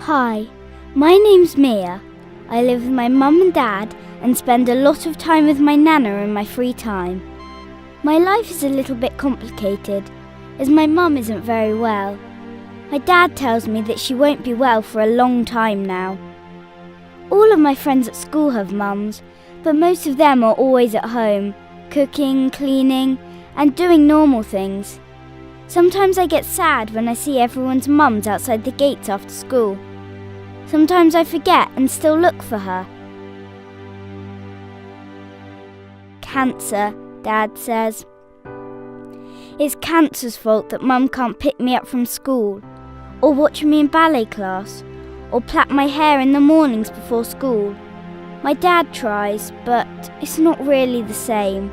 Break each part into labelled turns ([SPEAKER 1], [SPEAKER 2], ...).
[SPEAKER 1] Hi, my name's Mia. I live with my mum and dad and spend a lot of time with my nana in my free time. My life is a little bit complicated, as my mum isn't very well. My dad tells me that she won't be well for a long time now. All of my friends at school have mums, but most of them are always at home, cooking, cleaning, and doing normal things. Sometimes I get sad when I see everyone's mums outside the gates after school. Sometimes I forget and still look for her. Cancer, Dad says. It's cancer's fault that Mum can't pick me up from school, or watch me in ballet class, or plait my hair in the mornings before school. My dad tries, but it's not really the same.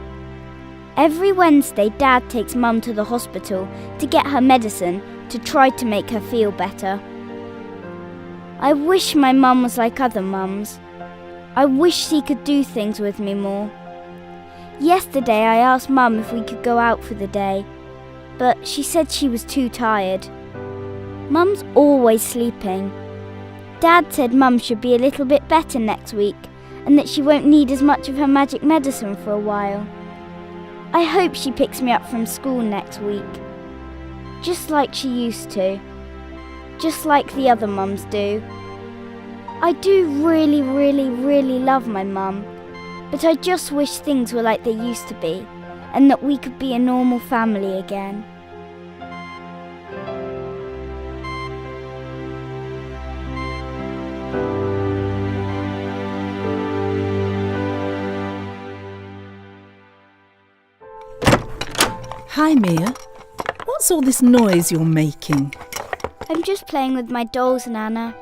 [SPEAKER 1] Every Wednesday, Dad takes Mum to the hospital to get her medicine to try to make her feel better. I wish my mum was like other mums. I wish she could do things with me more. Yesterday I asked Mum if we could go out for the day, but she said she was too tired. Mum's always sleeping. Dad said Mum should be a little bit better next week and that she won't need as much of her magic medicine for a while. I hope she picks me up from school next week, just like she used to, just like the other mums do. I do really, really, really love my mum, but I just wish things were like they used to be and that we could be a normal family again.
[SPEAKER 2] Hi, Mia. What's all this noise you're making?
[SPEAKER 1] I'm just playing with my dolls, Nana.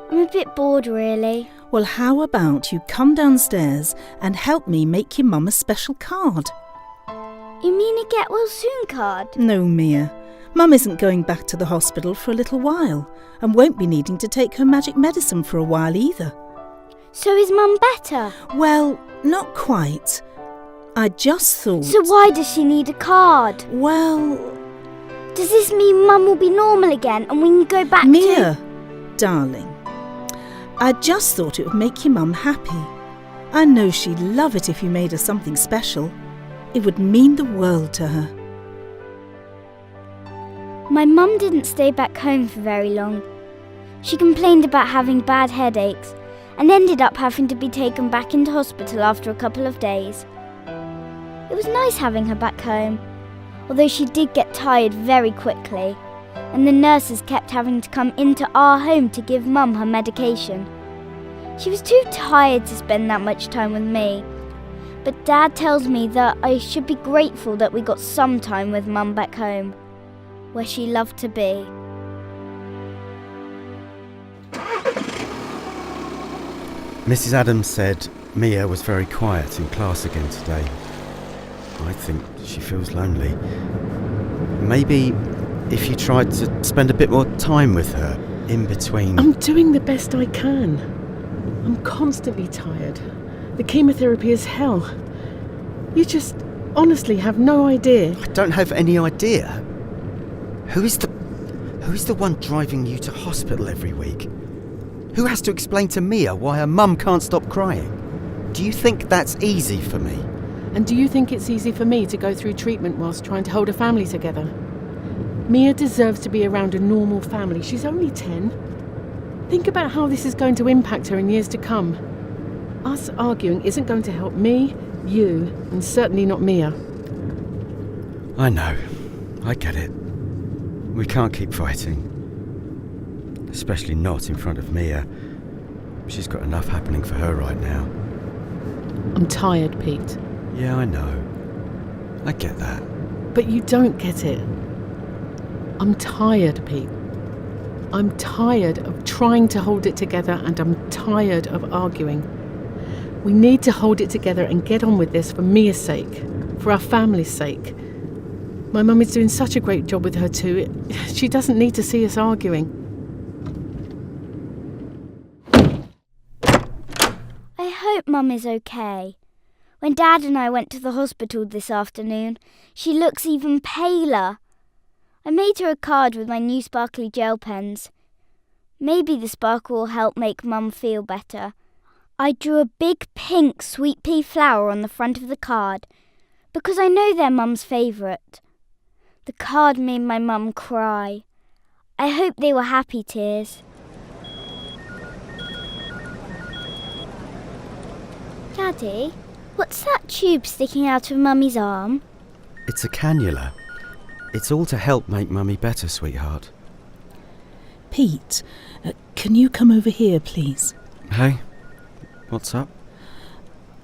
[SPEAKER 1] I'm a bit bored, really.
[SPEAKER 2] Well, how about you come downstairs and help me make your mum a special card?
[SPEAKER 1] You mean a get well soon card?
[SPEAKER 2] No, Mia. Mum isn't going back to the hospital for a little while and won't be needing to take her magic medicine for a while either.
[SPEAKER 1] So is Mum better?
[SPEAKER 2] Well, not quite. I just thought...
[SPEAKER 1] So why does she need a card?
[SPEAKER 2] Well...
[SPEAKER 1] Does this mean Mum will be normal again and we can go back
[SPEAKER 2] Mia, darling, I just thought it would make your mum happy. I know she'd love it if you made her something special. It would mean the world to her.
[SPEAKER 1] My mum didn't stay back home for very long. She complained about having bad headaches and ended up having to be taken back into hospital after a couple of days. It was nice having her back home, although she did get tired very quickly, and the nurses kept having to come into our home to give Mum her medication. She was too tired to spend that much time with me, but Dad tells me that I should be grateful that we got some time with Mum back home, where she loved to be.
[SPEAKER 3] Mrs. Adams said Mia was very quiet in class again today. I think she feels lonely. Maybe if you tried to spend a bit more time with her in between...
[SPEAKER 4] I'm doing the best I can. I'm constantly tired. The chemotherapy is hell. You just honestly have no idea.
[SPEAKER 3] I don't have any idea. Who is the one driving you to hospital every week? Who has to explain to Mia why her mum can't stop crying? Do you think that's easy for me?
[SPEAKER 4] And do you think it's easy for me to go through treatment whilst trying to hold a family together? Mia deserves to be around a normal family. She's only 10. Think about how this is going to impact her in years to come. Us arguing isn't going to help me, you, and certainly not Mia.
[SPEAKER 3] I know. I get it. We can't keep fighting. Especially not in front of Mia. She's got enough happening for her right now.
[SPEAKER 4] I'm tired, Pete.
[SPEAKER 3] Yeah, I know. I get that.
[SPEAKER 4] But you don't get it. I'm tired, Pete. I'm tired of trying to hold it together and I'm tired of arguing. We need to hold it together and get on with this for Mia's sake, for our family's sake. My mum is doing such a great job with her too. She doesn't need to see us arguing.
[SPEAKER 1] I hope Mum is okay. When Dad and I went to the hospital this afternoon, she looks even paler. I made her a card with my new sparkly gel pens. Maybe the sparkle will help make Mum feel better. I drew a big pink sweet pea flower on the front of the card because I know they're Mum's favourite. The card made my mum cry. I hope they were happy tears. Daddy, what's that tube sticking out of Mummy's arm?
[SPEAKER 3] It's a cannula. It's all to help make Mummy better, sweetheart.
[SPEAKER 2] Pete, can you come over here, please?
[SPEAKER 3] Hey, what's up?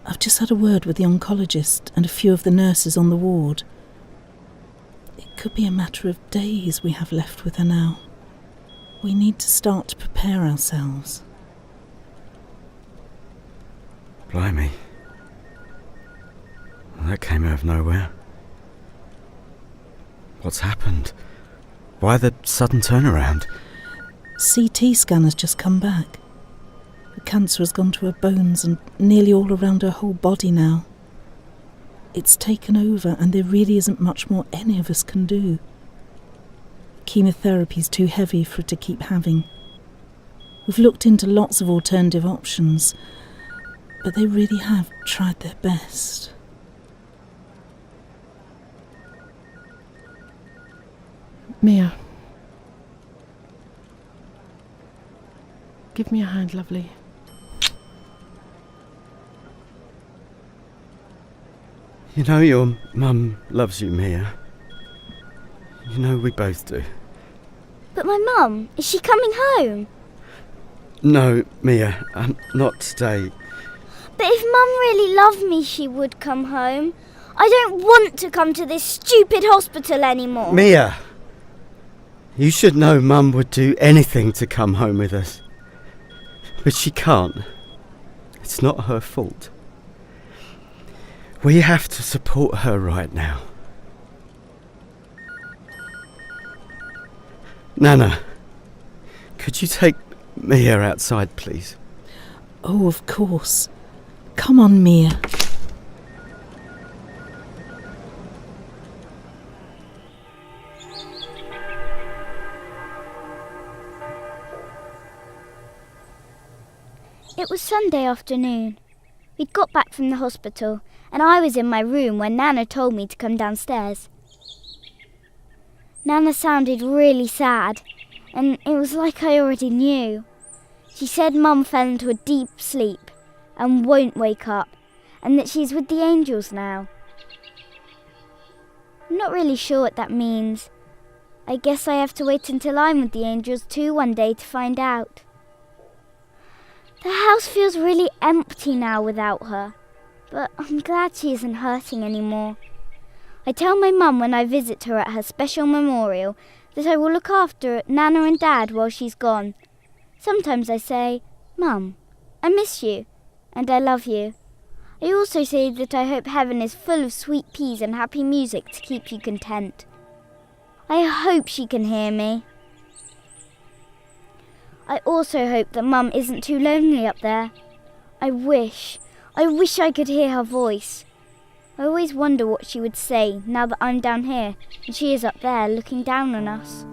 [SPEAKER 2] I've just had a word with the oncologist and a few of the nurses on the ward. It could be a matter of days we have left with her now. We need to start to prepare ourselves.
[SPEAKER 3] Blimey. That came out of nowhere. What's happened? Why the sudden turnaround?
[SPEAKER 2] CT scan has just come back. The cancer has gone to her bones and nearly all around her whole body now. It's taken over and there really isn't much more any of us can do. Chemotherapy's too heavy for her to keep having. We've looked into lots of alternative options, but they really have tried their best.
[SPEAKER 4] Mia. Give me a hand, lovely.
[SPEAKER 3] You know your mum loves you, Mia. You know we both do.
[SPEAKER 1] But my mum, is she coming home?
[SPEAKER 3] No, Mia, not today.
[SPEAKER 1] But if Mum really loved me, she would come home. I don't want to come to this stupid hospital anymore.
[SPEAKER 3] Mia! You should know Mum would do anything to come home with us. But she can't. It's not her fault. We have to support her right now. Nana, could you take Mia outside, please?
[SPEAKER 2] Oh, of course. Come on, Mia.
[SPEAKER 1] It was Sunday afternoon. We'd got back from the hospital and I was in my room when Nana told me to come downstairs. Nana sounded really sad and it was like I already knew. She said Mum fell into a deep sleep and won't wake up and that she's with the angels now. I'm not really sure what that means. I guess I have to wait until I'm with the angels too one day to find out. The house feels really empty now without her, but I'm glad she isn't hurting anymore. I tell my mum when I visit her at her special memorial that I will look after Nana and Dad while she's gone. Sometimes I say, Mum, I miss you, and I love you. I also say that I hope heaven is full of sweet peas and happy music to keep you content. I hope she can hear me. I also hope that Mum isn't too lonely up there. I wish I could hear her voice. I always wonder what she would say now that I'm down here and she is up there looking down on us.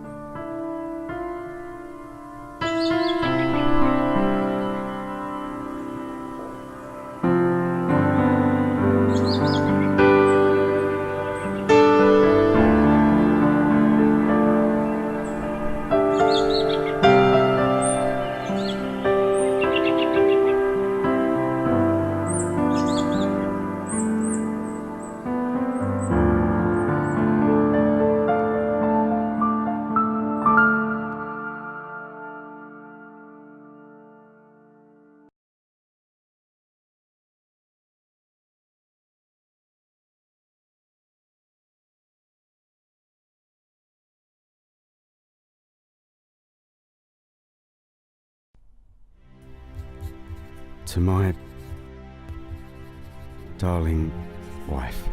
[SPEAKER 3] To my darling wife,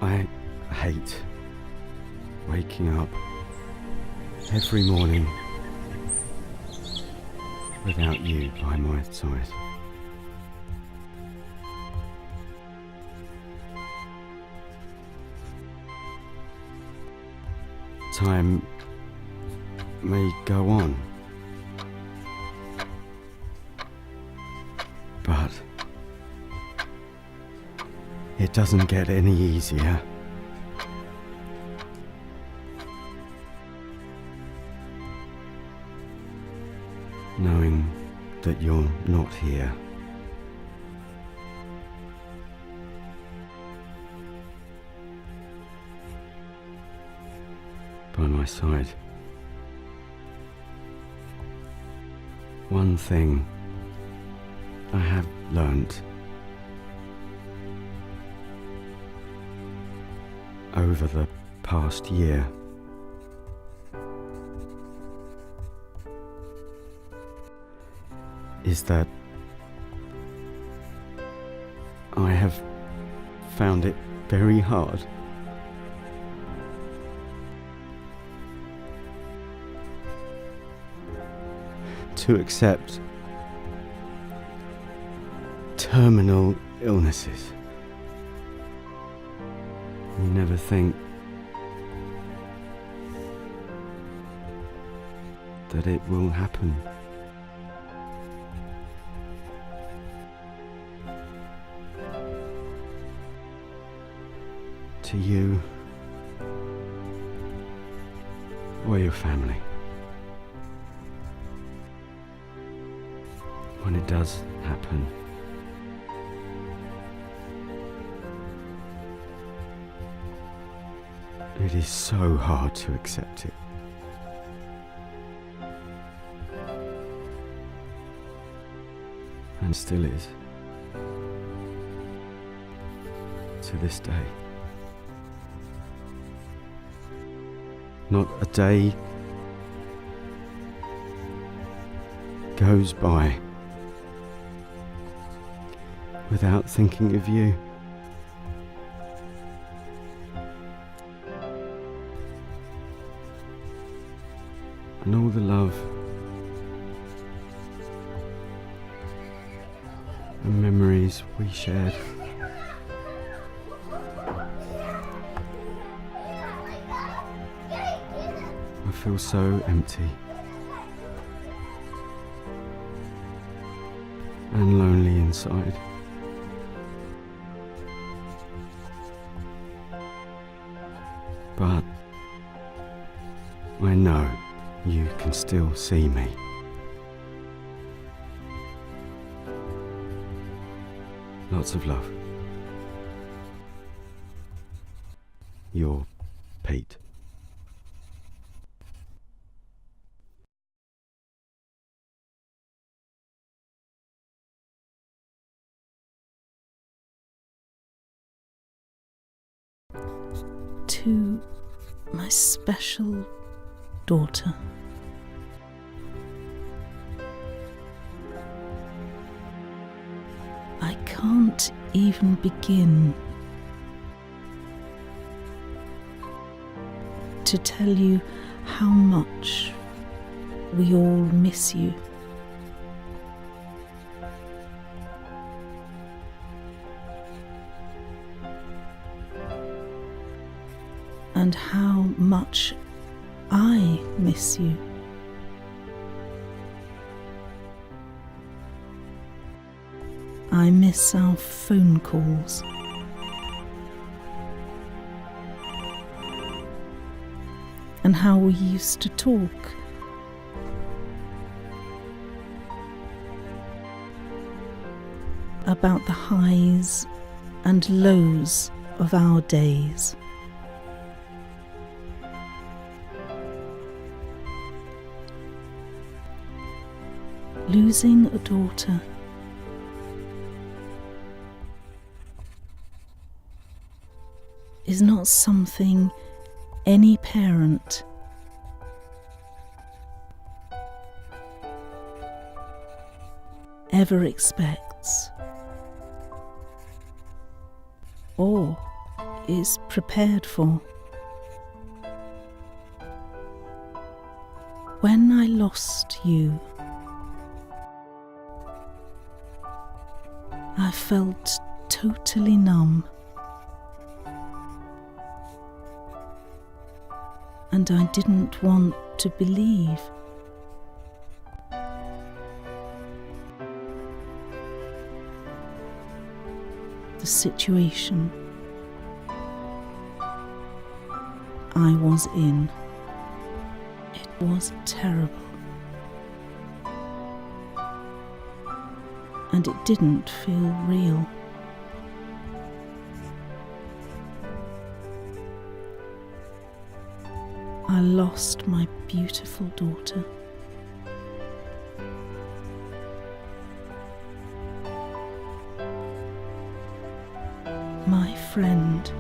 [SPEAKER 3] I hate waking up every morning without you by my side. time may go on. But it doesn't get any easier. Knowing that you're not here. By my side. One thing I have learnt over the past year is that I have found it very hard to accept terminal illnesses. You never think that it will happen. To you or your family. When it does happen, it is so hard to accept it. And still is. To this day. Not a day goes by without thinking of you. And all the love and memories we shared. I feel so empty and lonely inside. But I know you can still see me. Lots of love. Your Pete.
[SPEAKER 2] To my special daughter. I can't even begin to tell you how much we all miss you. And how much I miss you. I miss our phone calls. And how we used to talk. About the highs and lows of our days. Losing a daughter is not something any parent ever expects or is prepared for. When I lost you, I felt totally numb. and I didn't want to believe. The situation I was in, it was terrible, and it didn't feel real. I lost my beautiful daughter. My friend,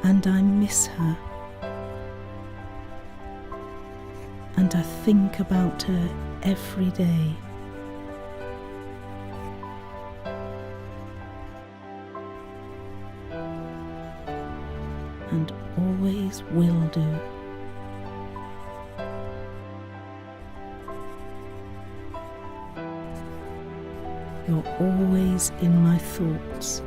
[SPEAKER 2] and I miss her, and I think about her every day. And always will do. You're always in my thoughts.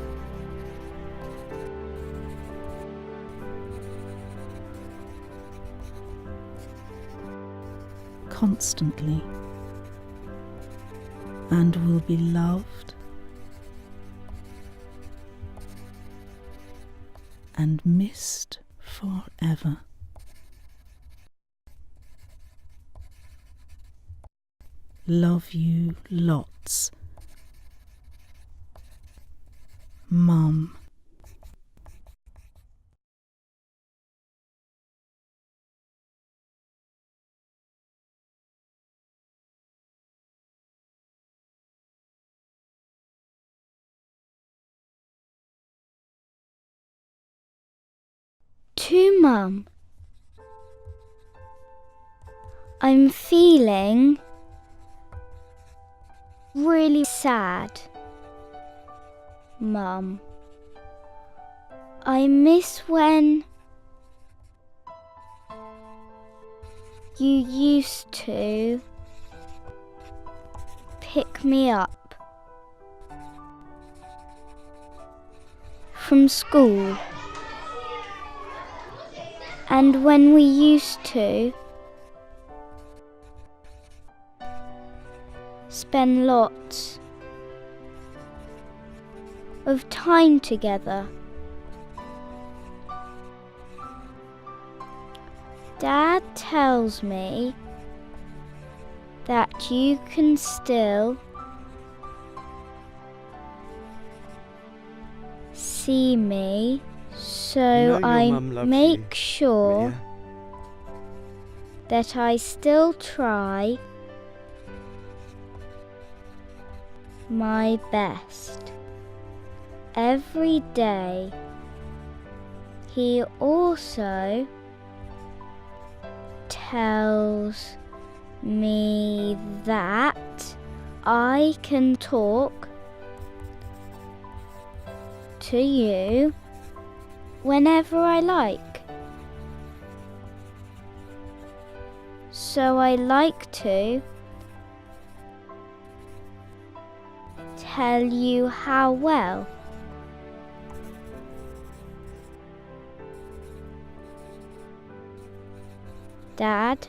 [SPEAKER 2] Constantly, and will be loved and missed forever. Love you lots, Mum.
[SPEAKER 1] To Mum. I'm feeling really sad, Mum. I miss when you used to pick me up from school, and when we used to spend lots of time together. Dad tells me that you can still see me, so I make sure
[SPEAKER 3] Mia.
[SPEAKER 1] that I still try my best every day. He also tells me that I can talk to you whenever I like. So I like to tell you how well Dad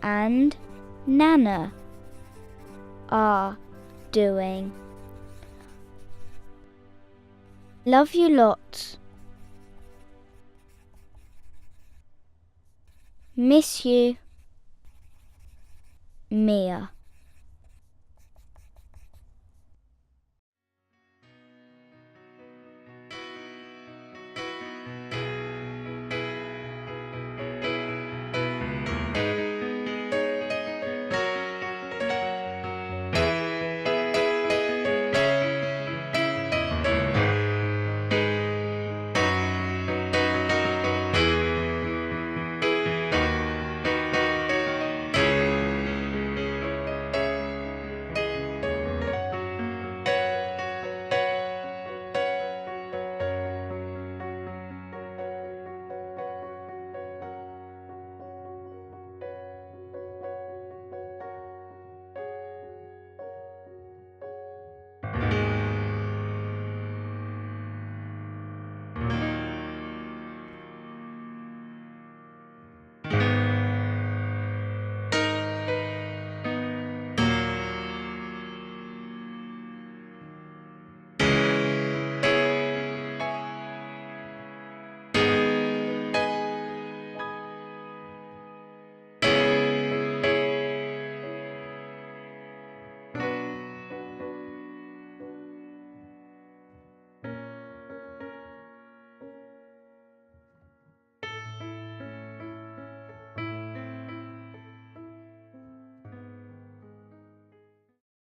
[SPEAKER 1] and Nana are doing. Love you lots. Miss you, Mia.